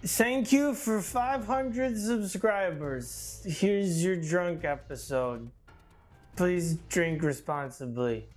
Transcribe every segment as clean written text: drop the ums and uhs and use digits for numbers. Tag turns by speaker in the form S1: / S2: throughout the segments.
S1: Thank you for 500 subscribers. Here's your drunk episode. Please drink responsibly.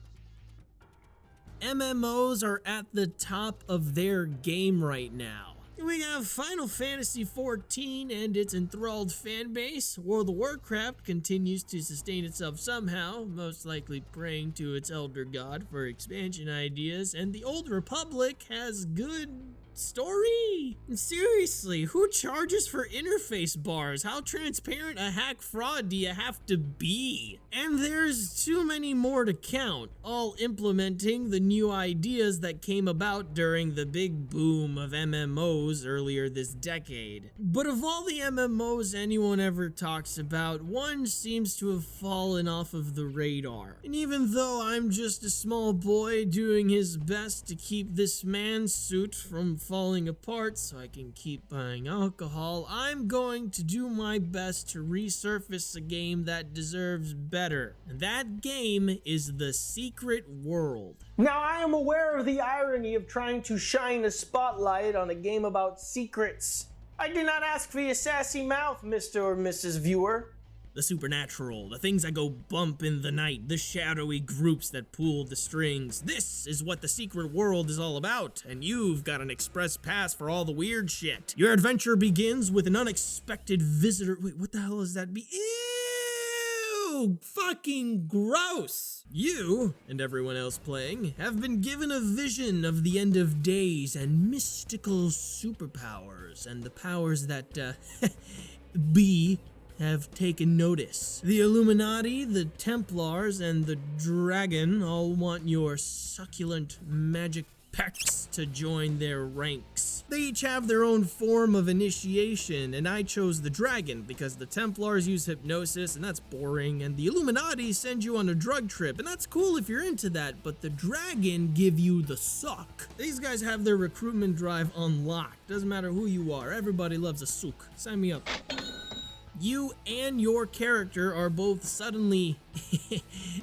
S2: MMOs are at the top of their game right now. We have Final Fantasy XIV and its enthralled fanbase. World of Warcraft continues to sustain itself somehow, most likely praying to its elder god for expansion ideas, and the Old Republic has good story. Seriously, who charges for interface bars? How transparent a hack fraud do you have to be? And there's too many more to count, all implementing the new ideas that came about during the big boom of MMOs earlier this decade. But of all the MMOs anyone ever talks about, one seems to have fallen off of the radar. And even though I'm just a small boy doing his best to keep this man's suit from falling apart so I can keep buying alcohol, I'm going to do my best to resurface a game that deserves better. And that game is The Secret World.
S1: Now, I am aware of the irony of trying to shine a spotlight on a game about secrets. I did not ask for your sassy mouth, Mr. or Mrs. Viewer.
S2: The supernatural, the things that go bump in the night, the shadowy groups that pull the strings. This is what The Secret World is all about, and you've got an express pass for all the weird shit. Your adventure begins with an unexpected visitor. Wait, what the hell is that? Ew! Fucking gross! You, and everyone else playing, have been given a vision of the end of days and mystical superpowers, and the powers that, have taken notice. The Illuminati, the Templars, and the Dragon all want your succulent magic pecs to join their ranks. They each have their own form of initiation, and I chose the Dragon because the Templars use hypnosis, and that's boring, and the Illuminati send you on a drug trip, and that's cool if you're into that, but the Dragon give you the suck. These guys have their recruitment drive unlocked. Doesn't matter who you are, everybody loves a souk. Sign me up. You and your character are both suddenly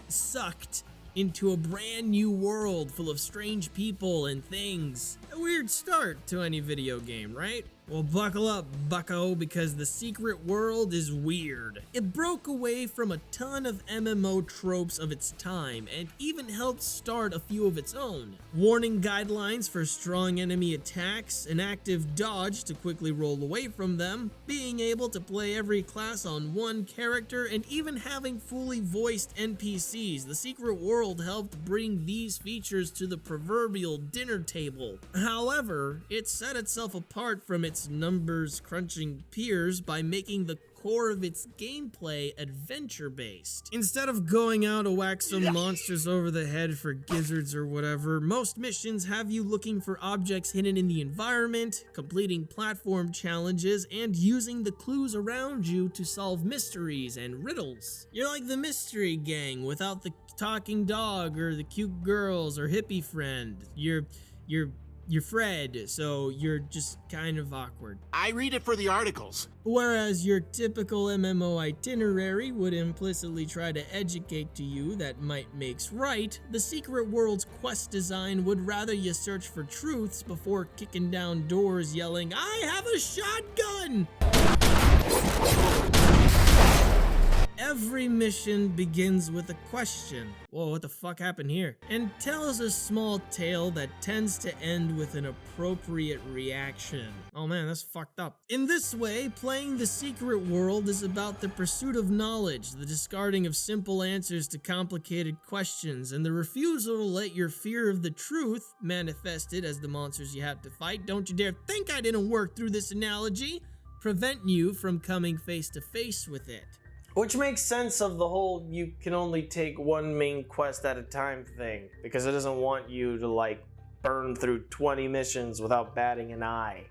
S2: sucked into a brand new world full of strange people and things. A weird start to any video game, right? Well, buckle up, bucko, because The Secret World is weird. It broke away from a ton of MMO tropes of its time, and even helped start a few of its own. Warning guidelines for strong enemy attacks, an active dodge to quickly roll away from them, being able to play every class on one character, and even having fully voiced NPCs. The Secret World helped bring these features to the proverbial dinner table. However, it set itself apart from its numbers crunching peers by making the core of its gameplay adventure-based. Instead of going out to whack some monsters over the head for gizzards or whatever, most missions have you looking for objects hidden in the environment, completing platform challenges, and using the clues around you to solve mysteries and riddles. You're like the mystery gang without the talking dog or the cute girls or hippie friend. You're Fred, so you're just kind of awkward.
S3: I read it for the articles.
S2: Whereas your typical MMO itinerary would implicitly try to educate to you that might makes right, The Secret World's quest design would rather you search for truths before kicking down doors yelling, "I have a shotgun!" Every mission begins with a question. Whoa, what the fuck happened here? And tells a small tale that tends to end with an appropriate reaction. Oh man, that's fucked up. In this way, playing The Secret World is about the pursuit of knowledge, the discarding of simple answers to complicated questions, and the refusal to let your fear of the truth, manifested as the monsters you have to fight, don't you dare think I didn't work through this analogy, prevent you from coming face to face with it.
S1: Which makes sense of the whole you can only take one main quest at a time thing, because it doesn't want you to like burn through 20 missions without batting an eye.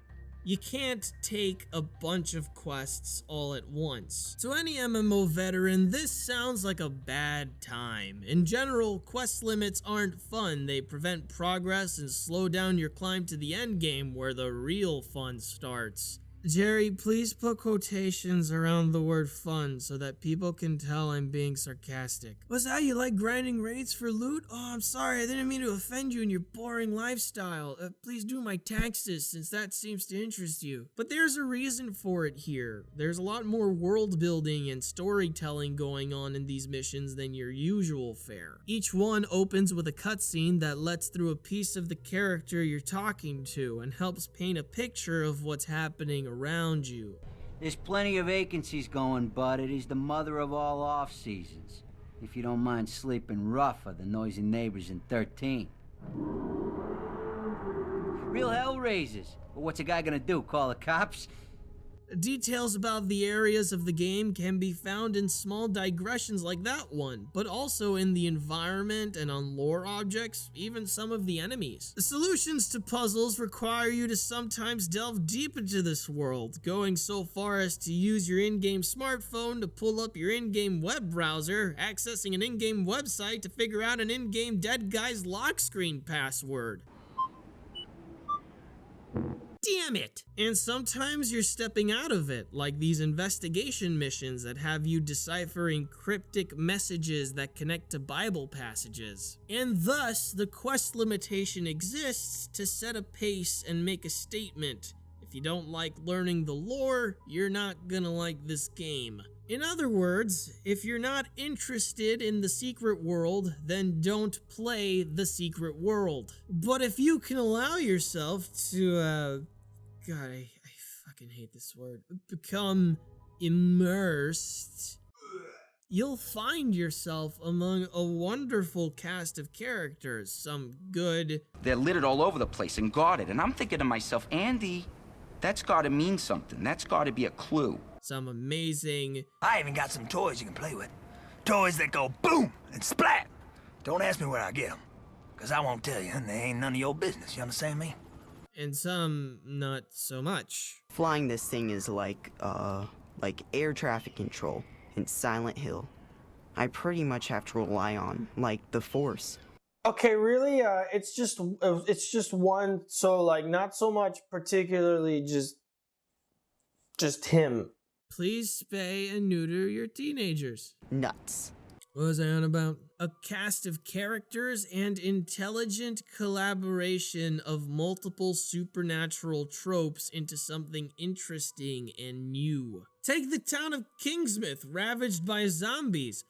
S2: You can't take a bunch of quests all at once. To any MMO veteran, this sounds like a bad time. In general, quest limits aren't fun. They prevent progress and slow down your climb to the end game where the real fun starts. Jerry, please put quotations around the word fun so that people can tell I'm being sarcastic. What's that? You like grinding raids for loot? Oh, I'm sorry. I didn't mean to offend you in your boring lifestyle. Please do my taxes since that seems to interest you. But there's a reason for it here. There's a lot more world building and storytelling going on in these missions than your usual fare. Each one opens with a cutscene that lets through a piece of the character you're talking to and helps paint a picture of what's happening around you.
S4: There's plenty of vacancies going, bud. It is the mother of all off-seasons. If you don't mind sleeping rough with the noisy neighbors in 13. Real hell raisers. But what's a guy gonna do, call the cops?
S2: Details about the areas of the game can be found in small digressions like that one, but also in the environment and on lore objects, even some of the enemies. The solutions to puzzles require you to sometimes delve deep into this world, going so far as to use your in-game smartphone to pull up your in-game web browser, accessing an in-game website to figure out an in-game dead guy's lock screen password. Damn it! And sometimes you're stepping out of it, like these investigation missions that have you deciphering cryptic messages that connect to Bible passages. And thus, the quest limitation exists to set a pace and make a statement. If you don't like learning the lore, you're not gonna like this game. In other words, if you're not interested in the secret world, then don't play the secret world. But if you can allow yourself to, God, I fucking hate this word, become immersed, you'll find yourself among a wonderful cast of characters, some good.
S5: They're littered all over the place and guarded, and I'm thinking to myself, Andy, that's gotta mean something. That's gotta be a clue.
S2: Some amazing.
S6: I even got some toys you can play with. Toys that go boom and splat. Don't ask me where I get them, because I won't tell you, and they ain't none of your business, you understand me?
S2: And some not so much.
S7: Flying this thing is like air traffic control in Silent Hill. I pretty much have to rely on, like, the Force.
S1: Okay, really? It's just one, so like not so much particularly just him.
S2: Please spay and neuter your teenagers.
S7: Nuts.
S2: What was I on about? A cast of characters and intelligent collaboration of multiple supernatural tropes into something interesting and new. Take the town of Kingsmouth, ravaged by zombies.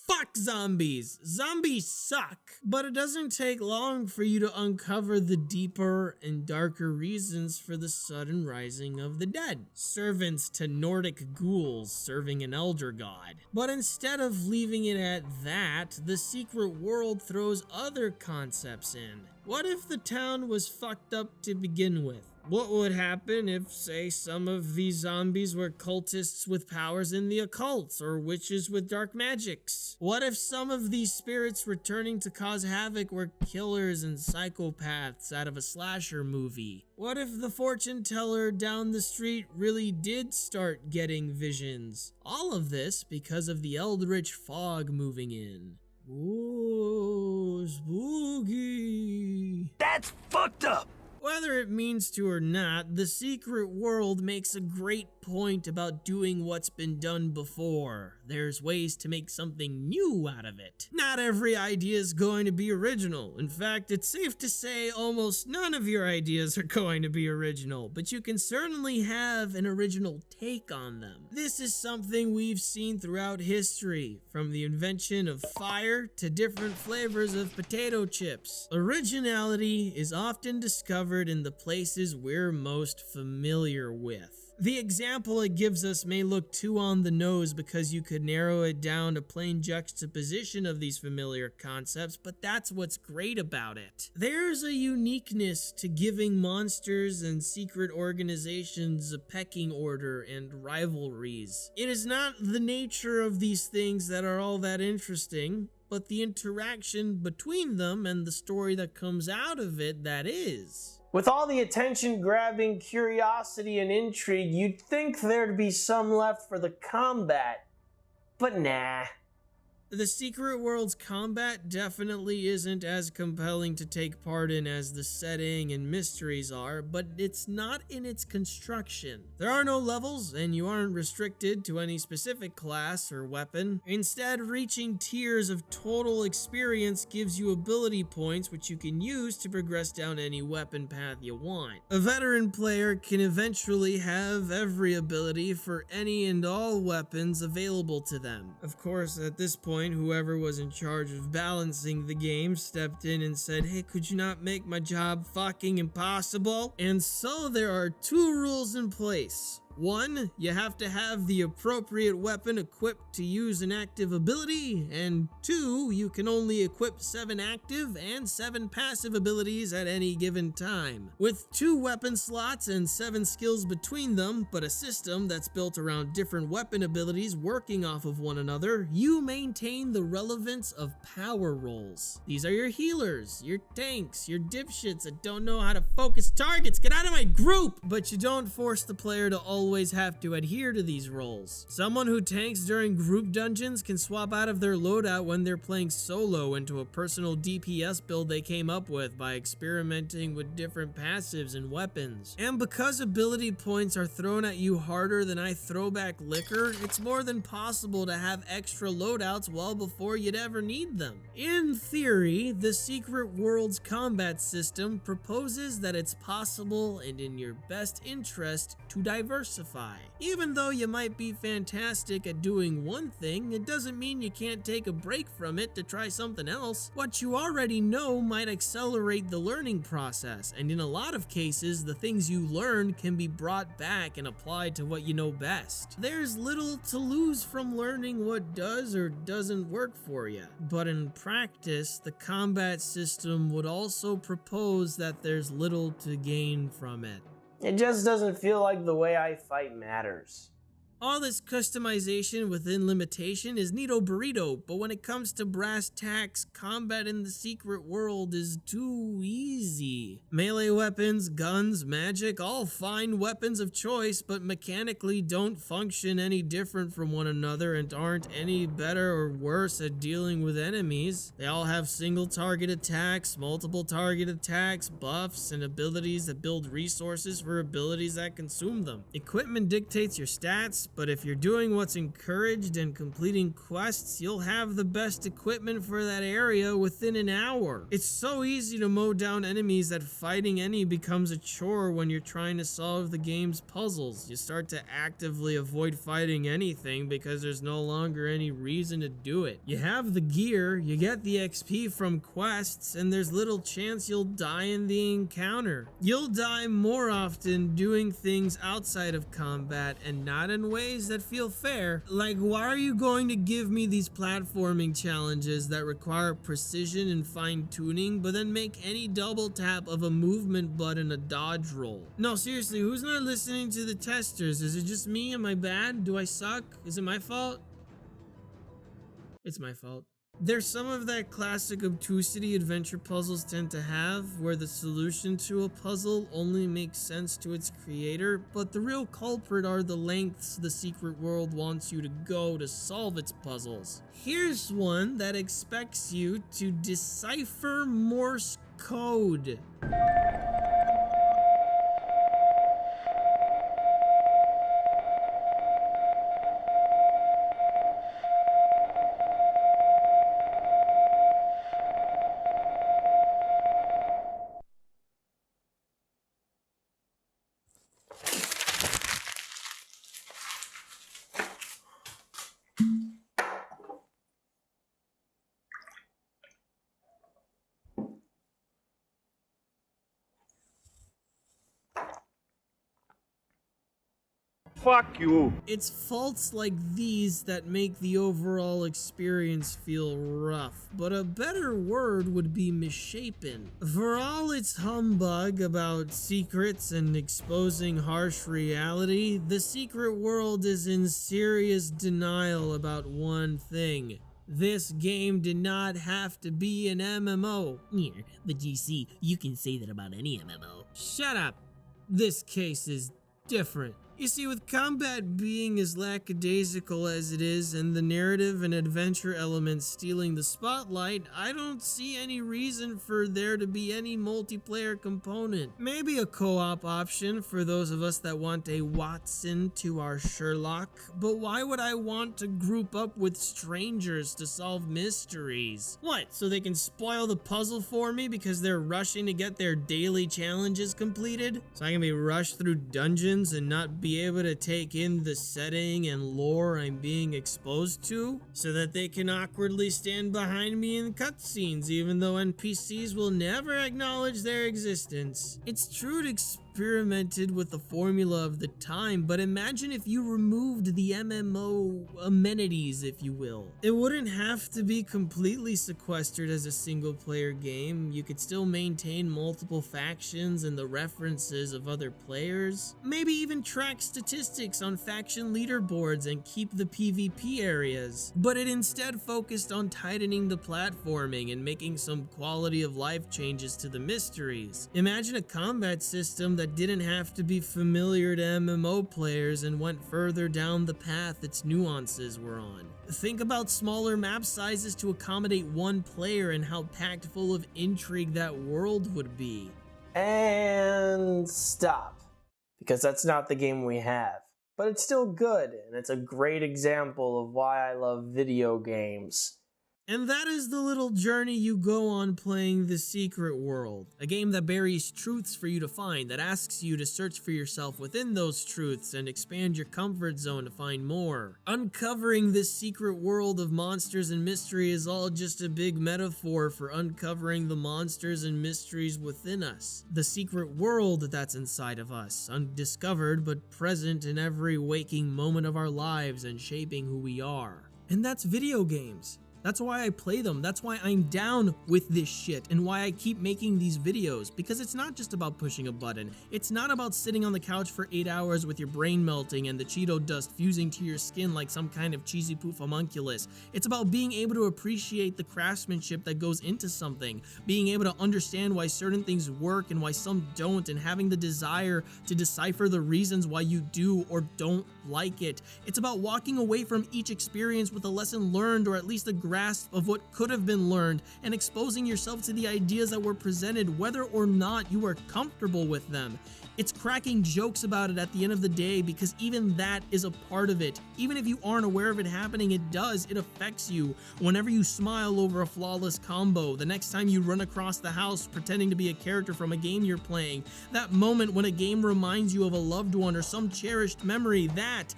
S2: Fuck zombies! Zombies suck! But it doesn't take long for you to uncover the deeper and darker reasons for the sudden rising of the dead. Servants to Nordic ghouls serving an elder god. But instead of leaving it at that, the secret world throws other concepts in. What if the town was fucked up to begin with? What would happen if, say, some of these zombies were cultists with powers in the occult, or witches with dark magics? What if some of these spirits returning to cause havoc were killers and psychopaths out of a slasher movie? What if the fortune teller down the street really did start getting visions? All of this because of the Eldritch fog moving in. Ooh, spooky.
S6: That's fucked up!
S2: Whether it means to or not, the secret world makes a great point about doing what's been done before. There's ways to make something new out of it. Not every idea is going to be original. In fact, it's safe to say almost none of your ideas are going to be original, but you can certainly have an original take on them. This is something we've seen throughout history, from the invention of fire to different flavors of potato chips. Originality is often discovered in the places we're most familiar with. The example it gives us may look too on the nose because you could narrow it down to plain juxtaposition of these familiar concepts, but that's what's great about it. There's a uniqueness to giving monsters and secret organizations a pecking order and rivalries. It is not the nature of these things that are all that interesting, but the interaction between them and the story that comes out of it that is.
S1: With all the attention-grabbing curiosity and intrigue, you'd think there'd be some left for the combat. But nah.
S2: The Secret World's combat definitely isn't as compelling to take part in as the setting and mysteries are, but it's not in its construction. There are no levels, and you aren't restricted to any specific class or weapon. Instead, reaching tiers of total experience gives you ability points which you can use to progress down any weapon path you want. A veteran player can eventually have every ability for any and all weapons available to them. Of course, at this point, whoever was in charge of balancing the game stepped in and said, "Hey, could you not make my job fucking impossible?" And so there are two rules in place. One, you have to have the appropriate weapon equipped to use an active ability, and two, you can only equip 7 active and 7 passive abilities at any given time. With 2 weapon slots and 7 skills between them, but a system that's built around different weapon abilities working off of one another, you maintain the relevance of power rolls. These are your healers, your tanks, your dipshits that don't know how to focus targets. Get out of my group! But you don't force the player to always have to adhere to these roles. Someone who tanks during group dungeons can swap out of their loadout when they're playing solo into a personal DPS build they came up with by experimenting with different passives and weapons. And because ability points are thrown at you harder than I throw back liquor, it's more than possible to have extra loadouts well before you'd ever need them. In theory, the Secret World's combat system proposes that it's possible and in your best interest to diversify. Even though you might be fantastic at doing one thing, it doesn't mean you can't take a break from it to try something else. What you already know might accelerate the learning process, and in a lot of cases, the things you learn can be brought back and applied to what you know best. There's little to lose from learning what does or doesn't work for you, but in practice, the combat system would also propose that there's little to gain from it.
S1: It just doesn't feel like the way I fight matters.
S2: All this customization within limitation is neato burrito, but when it comes to brass tacks, combat in the Secret World is too easy. Melee weapons, guns, magic, all fine weapons of choice, but mechanically don't function any different from one another and aren't any better or worse at dealing with enemies. They all have single target attacks, multiple target attacks, buffs, and abilities that build resources for abilities that consume them. Equipment dictates your stats, but if you're doing what's encouraged and completing quests, you'll have the best equipment for that area within an hour. It's so easy to mow down enemies that fighting any becomes a chore when you're trying to solve the game's puzzles. You start to actively avoid fighting anything because there's no longer any reason to do it. You have the gear, you get the XP from quests, and there's little chance you'll die in the encounter. You'll die more often doing things outside of combat and not in ways that feel fair. Like, why are you going to give me these platforming challenges that require precision and fine-tuning, but then make any double tap of a movement button a dodge roll? No, seriously, who's not listening to the testers? Is it just me? Am I bad? Do I suck? Is it my fault? It's my fault. There's some of that classic obtusity adventure puzzles tend to have, where the solution to a puzzle only makes sense to its creator, but the real culprit are the lengths the Secret World wants you to go to solve its puzzles. Here's one that expects you to decipher Morse code.
S8: Fuck you.
S2: It's faults like these that make the overall experience feel rough, but a better word would be misshapen. For all its humbug about secrets and exposing harsh reality, the Secret World is in serious denial about one thing. This game did not have to be an MMO.
S9: Yeah, but you see, you can say that about any MMO.
S2: Shut up. This case is different. You see, with combat being as lackadaisical as it is and the narrative and adventure elements stealing the spotlight, I don't see any reason for there to be any multiplayer component. Maybe a co-op option for those of us that want a Watson to our Sherlock, but why would I want to group up with strangers to solve mysteries? What, so they can spoil the puzzle for me because they're rushing to get their daily challenges completed? So I can be rushed through dungeons and not be able to take in the setting and lore I'm being exposed to, so that they can awkwardly stand behind me in cutscenes even though NPCs will never acknowledge their existence. It's true it experimented with the formula of the time, but imagine if you removed the MMO amenities, if you will. It wouldn't have to be completely sequestered as a single player game. You could still maintain multiple factions and the references of other players. Maybe even track statistics on faction leaderboards and keep the PvP areas. But it instead focused on tightening the platforming and making some quality of life changes to the mysteries. Imagine a combat system that didn't have to be familiar to MMO players and went further down the path its nuances were on. Think about smaller map sizes to accommodate one player and how packed full of intrigue that world would be.
S1: And stop. Because that's not the game we have. But it's still good, and it's a great example of why I love video games.
S2: And that is the little journey you go on playing The Secret World, a game that buries truths for you to find, that asks you to search for yourself within those truths and expand your comfort zone to find more. Uncovering this secret world of monsters and mystery is all just a big metaphor for uncovering the monsters and mysteries within us. The secret world that's inside of us, undiscovered but present in every waking moment of our lives and shaping who we are. And that's video games. That's why I play them. That's why I'm down with this shit and why I keep making these videos, because it's not just about pushing a button. It's not about sitting on the couch for 8 hours with your brain melting and the Cheeto dust fusing to your skin like some kind of cheesy poof homunculus. It's about being able to appreciate the craftsmanship that goes into something, being able to understand why certain things work and why some don't, and having the desire to decipher the reasons why you do or don't like it. It's about walking away from each experience with a lesson learned, or at least a grasp of what could have been learned, and exposing yourself to the ideas that were presented, whether or not you are comfortable with them. It's cracking jokes about it at the end of the day, because even that is a part of it. Even if you aren't aware of it happening, it does. It affects you. Whenever you smile over a flawless combo, the next time you run across the house pretending to be a character from a game you're playing, that moment when a game reminds you of a loved one or some cherished memory, that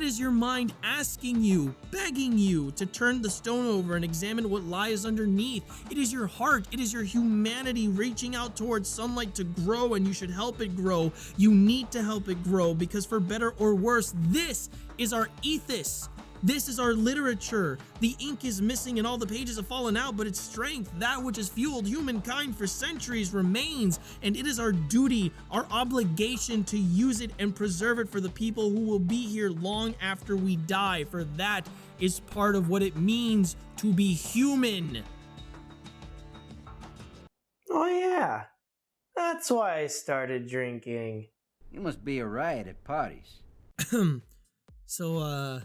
S2: is your mind asking you, begging you to turn the stone over and examine what lies underneath. It is your heart, it is your humanity reaching out towards sunlight to grow, and you should help it grow. You need to help it grow, because for better or worse, this is our ethos. This is our literature. The ink is missing and all the pages have fallen out, but its strength, that which has fueled humankind for centuries, remains, and it is our duty, our obligation to use it and preserve it for the people who will be here long after we die, for that is part of what it means to be human.
S1: Oh yeah, that's why I started drinking.
S4: You must be a riot at parties.
S2: So,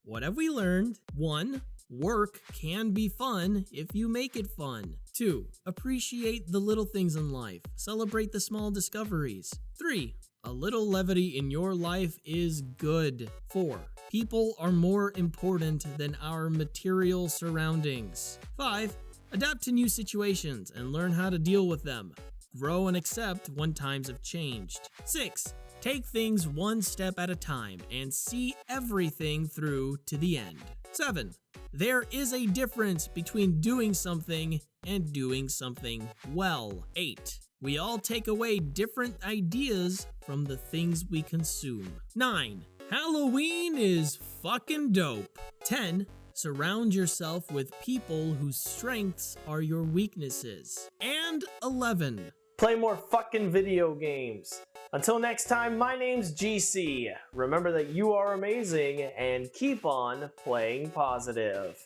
S2: what have we learned? 1. Work can be fun if you make it fun. 2. Appreciate the little things in life. Celebrate the small discoveries. 3. A little levity in your life is good. 4. People are more important than our material surroundings. 5. Adapt to new situations and learn how to deal with them. Grow and accept when times have changed. 6. Take things one step at a time and see everything through to the end. 7. There is a difference between doing something and doing something well. 8. We all take away different ideas from the things we consume. 9. Halloween is fucking dope. 10. Surround yourself with people whose strengths are your weaknesses. And 11.
S1: Play more fucking video games. Until next time, my name's GC. Remember that you are amazing, and keep on playing positive.